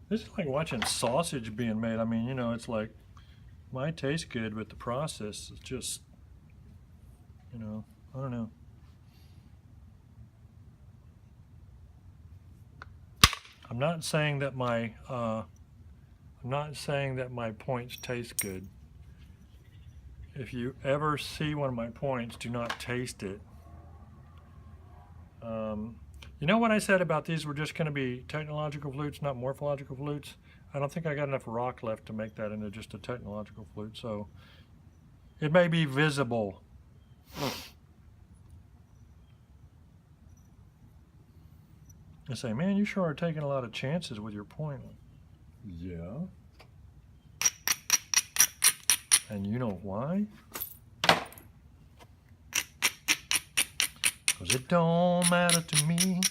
This is like watching sausage being made. I mean, you know, it's like, might taste good, but the process is just, you know, I don't know. I'm not saying that my points taste good. If you ever see one of my points, do not taste it. You know what I said about these were just going to be technological flutes, not morphological flutes? I don't think I got enough rock left to make that into just a technological flute, so it may be visible. I say, man, you sure are taking a lot of chances with your point. Yeah. And you know why? Cause it don't matter to me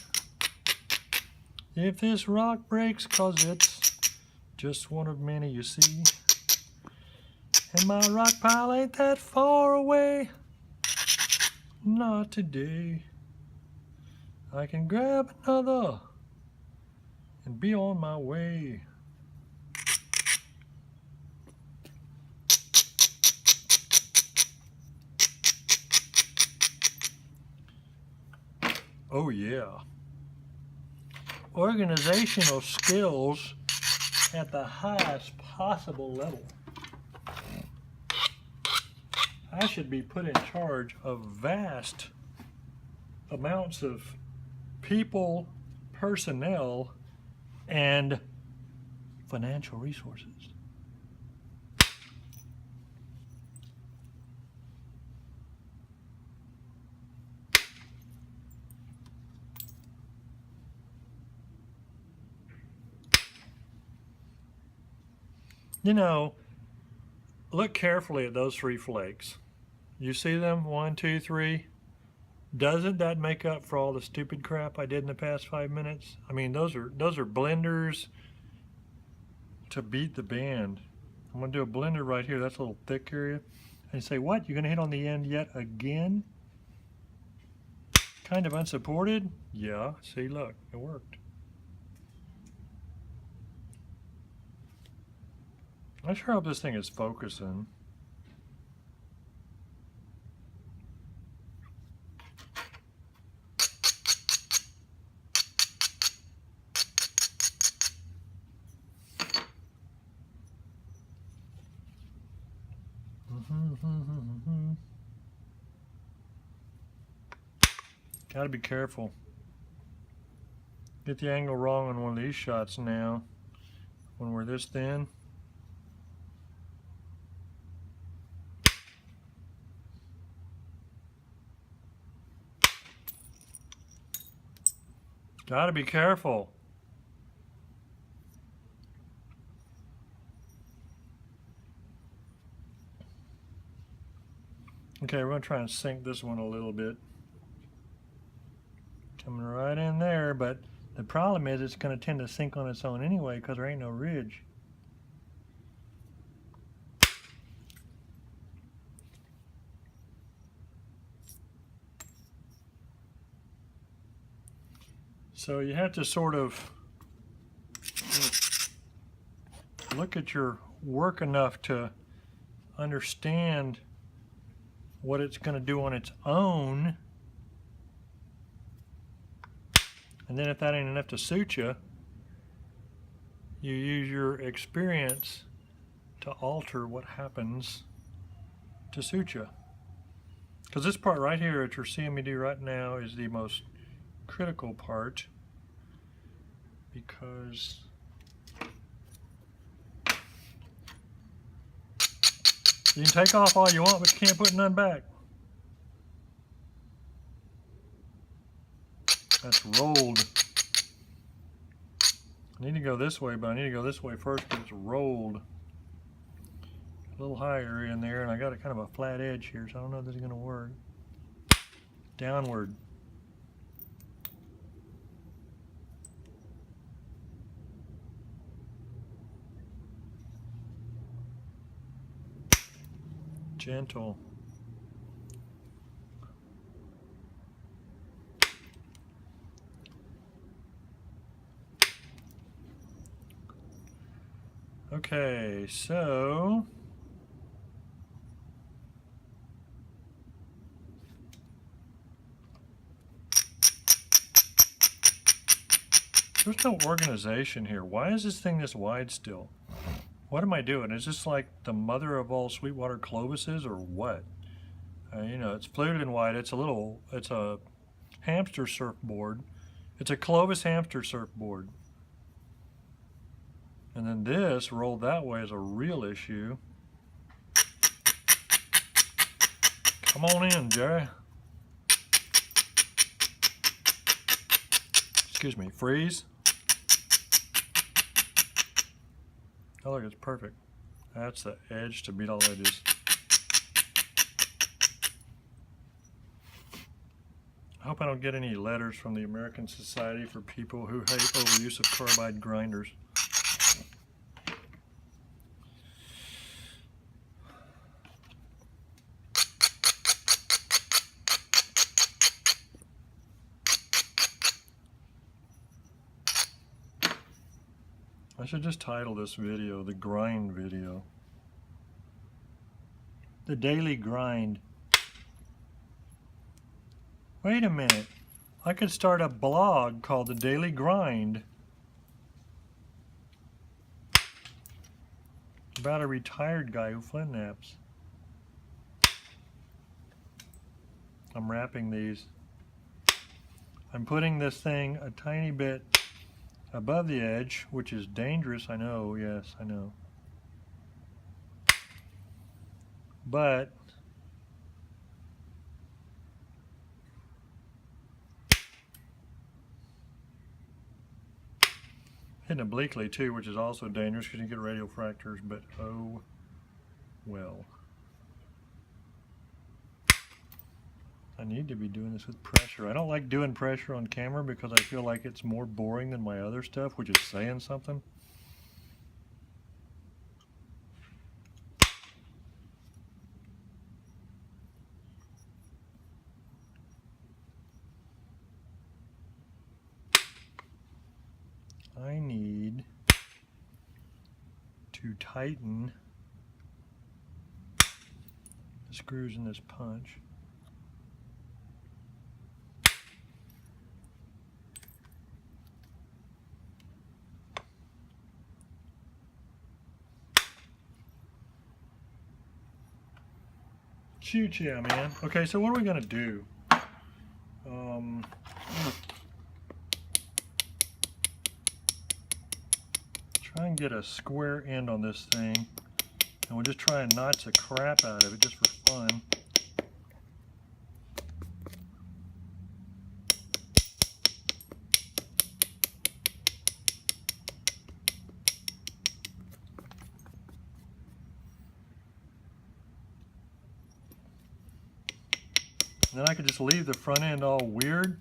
if this rock breaks, cause it's just one of many you see. And my rock pile ain't that far away. Not today. I can grab another and be on my way. Oh yeah. Organizational skills at the highest possible level. I should be put in charge of vast amounts of people, personnel, and financial resources. You know, look carefully at those 3 flakes. You see them? 1, 2, 3. Doesn't that make up for all the stupid crap I did in the past 5 minutes? I mean, those are blenders to beat the band. I'm gonna do a blender right here. That's a little thick area. And you say, what? You're gonna hit on the end yet again? Kind of unsupported? Yeah, see, look, it worked. I sure hope this thing is focusing. Gotta be careful. Get the angle wrong on one of these shots now when we're this thin. Gotta be careful. Okay, we're gonna try and sink this one a little bit. Coming right in there, but the problem is it's gonna tend to sink on its own anyway because there ain't no ridge. So you have to sort of look at your work enough to understand what it's going to do on its own, and then if that ain't enough to suit you, you use your experience to alter what happens to suit you. Because this part right here that you're seeing me do right now is the most critical part, because you can take off all you want, but you can't put none back. That's rolled. I need to go this way, but I need to go this way first because it's rolled. A little higher in there, and I got a kind of a flat edge here, so I don't know if this is going to work. Downward. Gentle. Okay, so there's no organization here. Why is this thing this wide still? What am I doing? Is this like the mother of all Sweetwater Clovises or what? You know, it's fluted and wide. It's a hamster surfboard. It's a Clovis hamster surfboard. And then this rolled that way is a real issue. Come on in, Jerry. Excuse me, freeze. Oh look, it's perfect. That's the edge to beat all edges. I hope I don't get any letters from the American Society for people who hate overuse of carbide grinders. I should just title this video the grind video. The daily grind. Wait a minute. I could start a blog called The Daily Grind about a retired guy who flint knaps. I'm wrapping these. I'm putting this thing a tiny bit above the edge, which is dangerous, I know, yes, I know. But hitting obliquely too, which is also dangerous because you get radial fractures, but oh well. I need to be doing this with pressure. I don't like doing pressure on camera because I feel like it's more boring than my other stuff, which is saying something. I need to tighten the screws in this punch. Shoot, yeah, man. Okay, so what are we gonna do? Try and get a square end on this thing, and we'll just try and notch the crap out of it just for fun. And then I could just leave the front end all weird,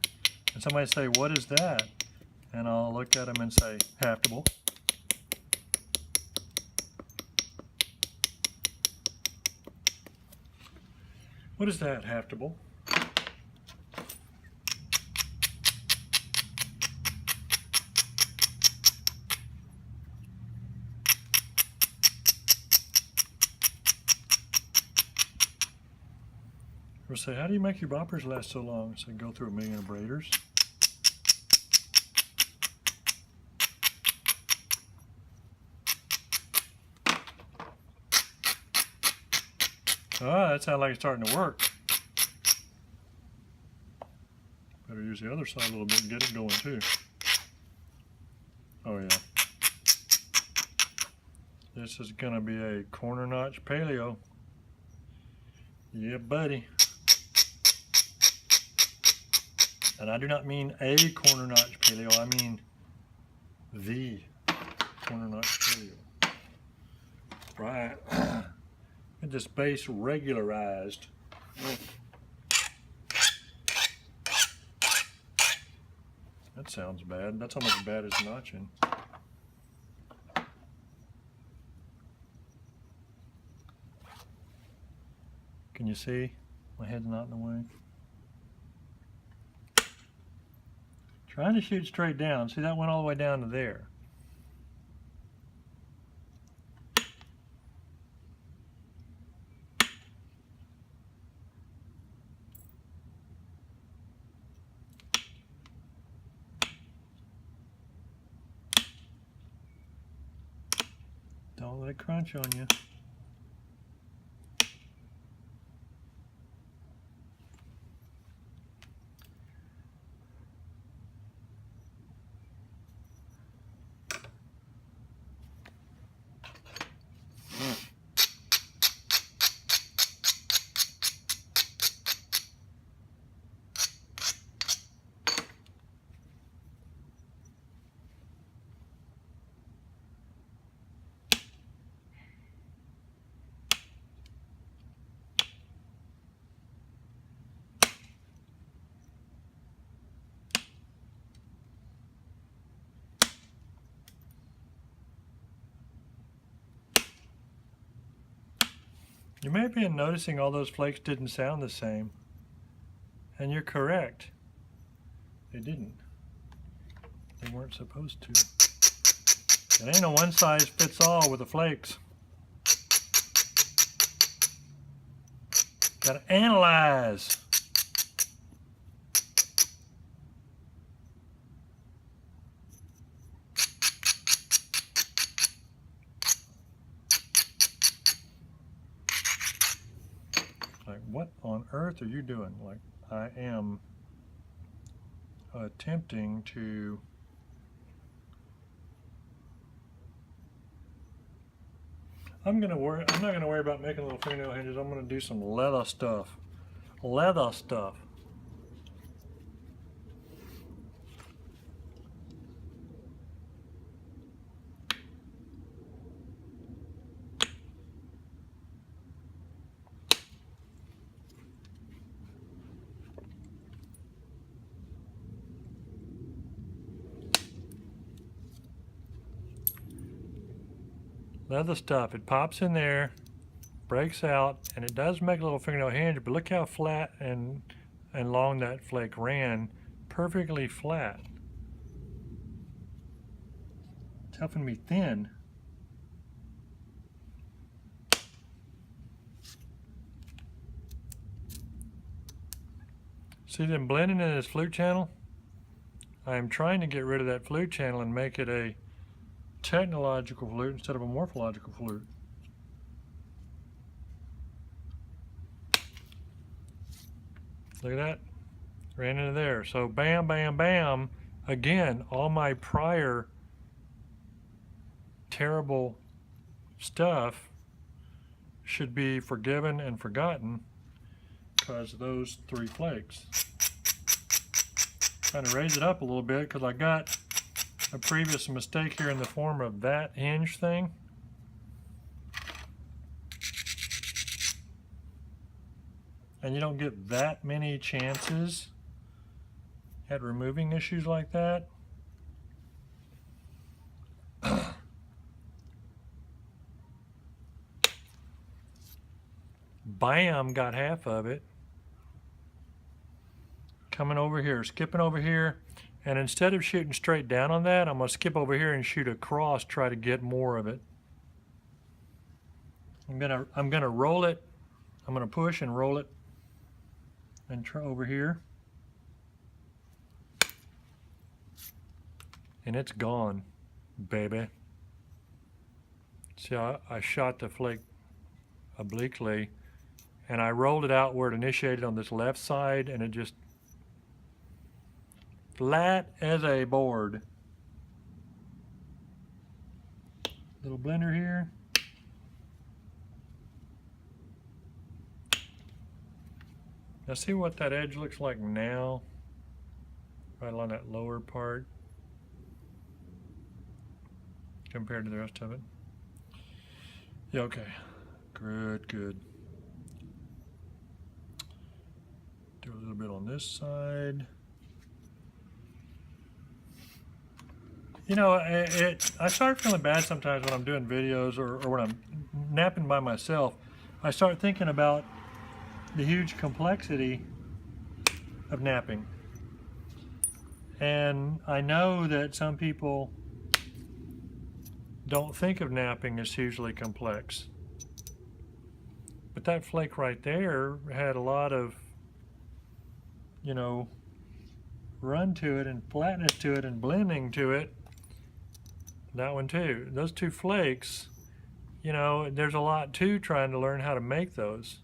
and somebody say, "What is that?" And I'll look at them and say, "Haftable." What is that, haftable? Or say, how do you make your boppers last so long? So go through a million abraders. Ah, that sounds like it's starting to work. Better use the other side a little bit and get it going too. Oh yeah. This is gonna be a corner notch paleo. Yeah, buddy. And I do not mean a corner notch paleo, I mean the corner notch paleo. Right. Get this base regularized. That sounds bad. That's almost as bad as notching. Can you see? My head's not in the way. Trying to shoot straight down. See, that went all the way down to there. Don't let it crunch on you. You may be noticing all those flakes didn't sound the same. And you're correct. They didn't. They weren't supposed to. It ain't a one size fits all with the flakes. Gotta analyze. Like, what on earth are you doing? Like, I am attempting to I'm not gonna worry about making little fingernail hinges. I'm gonna do some leather stuff. Leather stuff. Leather stuff. It pops in there, breaks out, and it does make a little fingernail hinge, but look how flat and long that flake ran. Perfectly flat. It's helping me thin. See them blending in this flute channel? I am trying to get rid of that flute channel and make it a technological flute instead of a morphological flute. Look at that. Ran into there. So bam, bam, bam. Again, all my prior terrible stuff should be forgiven and forgotten because of those 3 flakes. Trying to raise it up a little bit because I got a previous mistake here in the form of that hinge thing. And you don't get that many chances at removing issues like that. Bam, got half of it. Coming over here, skipping over here. And instead of shooting straight down on that, I'm going to skip over here and shoot across, try to get more of it. I'm gonna roll it. I'm going to push and roll it and try over here. And it's gone, baby. See, I shot the flake obliquely and I rolled it out where it initiated on this left side, and it just flat as a board. Little blender here. Now see what that edge looks like now, right along that lower part compared to the rest of it. Yeah, okay, good, good. Do a little bit on this side. You know, I start feeling bad sometimes when I'm doing videos or when I'm napping by myself. I start thinking about the huge complexity of napping. And I know that some people don't think of napping as hugely complex. But that flake right there had a lot of, you know, run to it and flatness to it and blending to it. That one too. Those 2 flakes you know, there's a lot to trying to learn how to make those.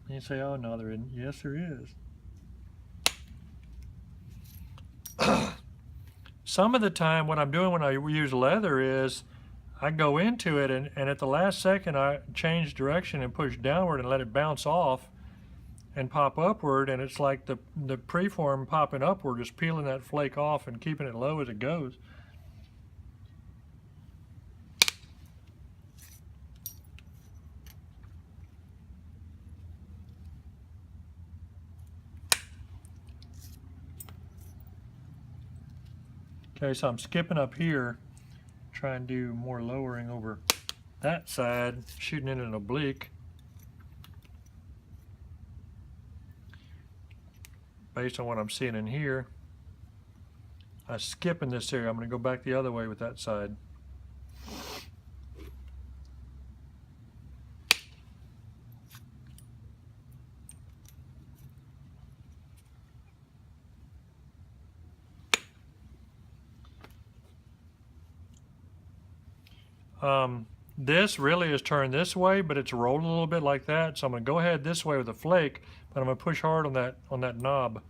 And you say, oh no, there isn't. Yes, there is. Some of the time what I'm doing when I use leather is I go into it and at the last second I change direction and push downward and let it bounce off and pop upward, and it's like the preform popping upward, just peeling that flake off and keeping it low as it goes. Okay, so I'm skipping up here, trying to do more lowering over that side, shooting in an oblique. Based on what I'm seeing in here, I skip in this area. I'm going to go back the other way with that side. This really is turned this way, but it's rolled a little bit like that. So I'm going to go ahead this way with a flake, but I'm going to push hard on that knob.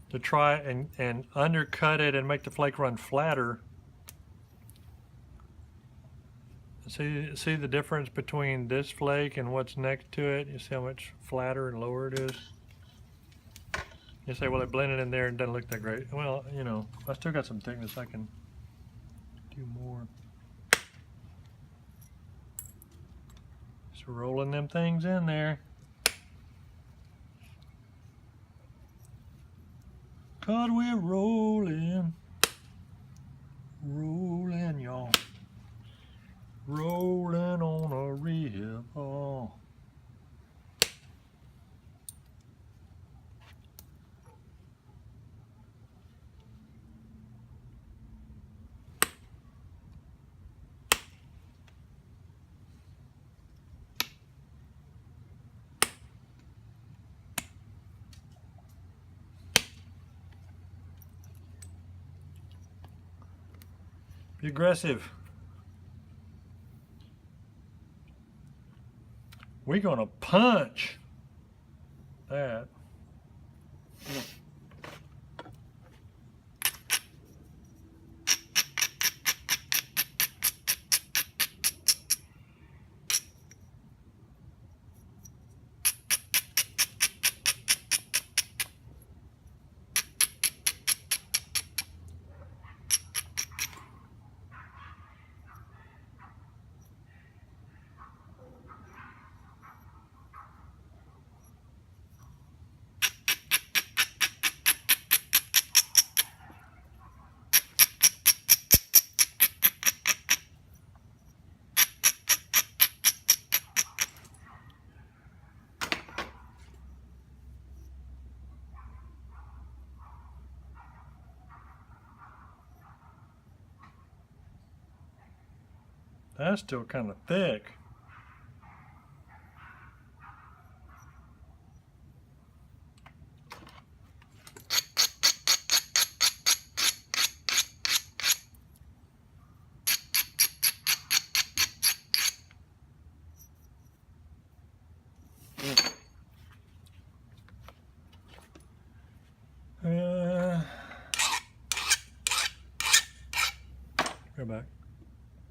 To try and undercut it and make the flake run flatter. See the difference between this flake and what's next to it? You see how much flatter and lower it is? You say, well, it blended in there and doesn't look that great. Well, you know, I still got some thickness. I can do more. Just rolling them things in there. 'Cause we're rolling, rolling, y'all. Rolling on a river. Be aggressive. We're gonna punch that. That's still kind of thick. Go back.